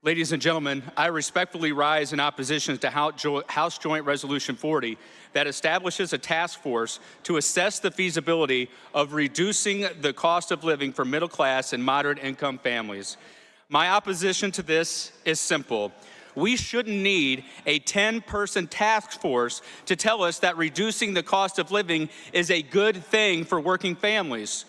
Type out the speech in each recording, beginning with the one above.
Ladies and gentlemen, I respectfully rise in opposition to House Joint Resolution 40 that establishes a task force to assess the feasibility of reducing the cost of living for middle class and moderate income families. My opposition to this is simple. We shouldn't need a 10-person task force to tell us that reducing the cost of living is a good thing for working families.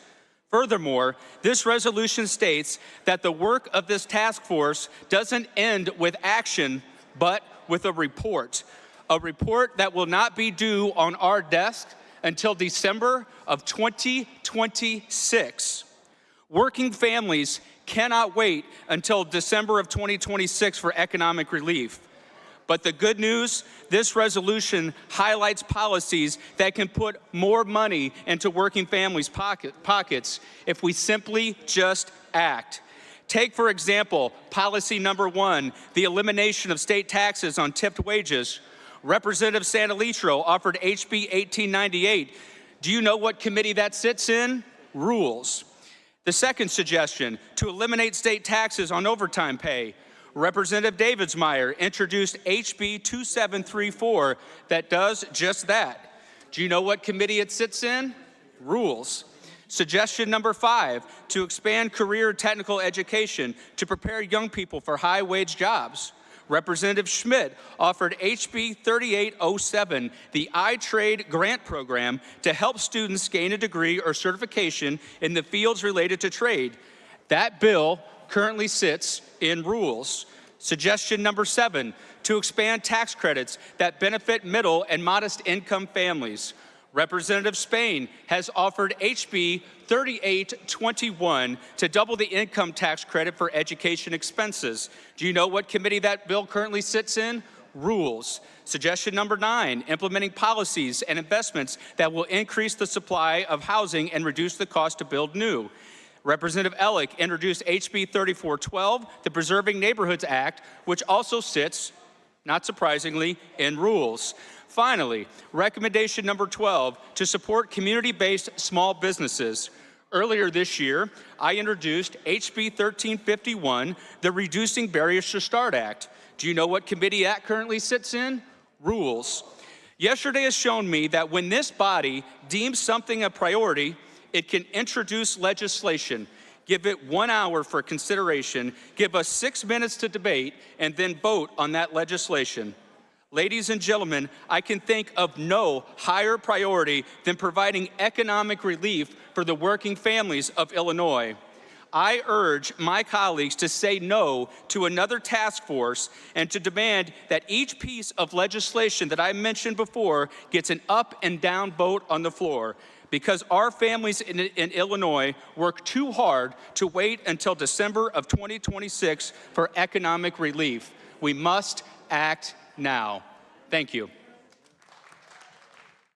Furthermore, this resolution states that the work of this task force doesn't end with action, but with a report that will not be due on our desk until December of 2026. Working families cannot wait until December of 2026 for economic relief. But the good news, this resolution highlights policies that can put more money into working families' pockets if we simply just act. Take, for example, policy number 1, the elimination of state taxes on tipped wages. Representative Santalitro offered HB 1898. Do you know what committee that sits in? Rules. The second suggestion, to eliminate state taxes on overtime pay. Representative Davidsmeyer introduced HB 2734 that does just that. Do you know what committee it sits in? Rules. Suggestion number 5, to expand career technical education to prepare young people for high-wage jobs. Representative Schmidt offered HB 3807, the iTrade grant program to help students gain a degree or certification in the fields related to trade. That bill currently sits in rules. Suggestion number 7, to expand tax credits that benefit middle and modest income families. Representative Spain has offered HB 3821 to double the income tax credit for education expenses. Do you know what committee that bill currently sits in? Rules. Suggestion number 9, implementing policies and investments that will increase the supply of housing and reduce the cost to build new. Representative Ellick introduced HB 3412, the Preserving Neighborhoods Act, which also sits, not surprisingly, in rules. Finally, recommendation number 12, to support community-based small businesses. Earlier this year, I introduced HB 1351, the Reducing Barriers to Start Act. Do you know what committee that currently sits in? Rules. Yesterday has shown me that when this body deems something a priority, it can introduce legislation, give it 1 hour for consideration, give us 6 minutes to debate, and then vote on that legislation. Ladies and gentlemen, I can think of no higher priority than providing economic relief for the working families of Illinois. I urge my colleagues to say no to another task force and to demand that each piece of legislation that I mentioned before gets an up and down vote on the floor, because our families in Illinois work too hard to wait until December of 2026 for economic relief. We must act now. Thank you.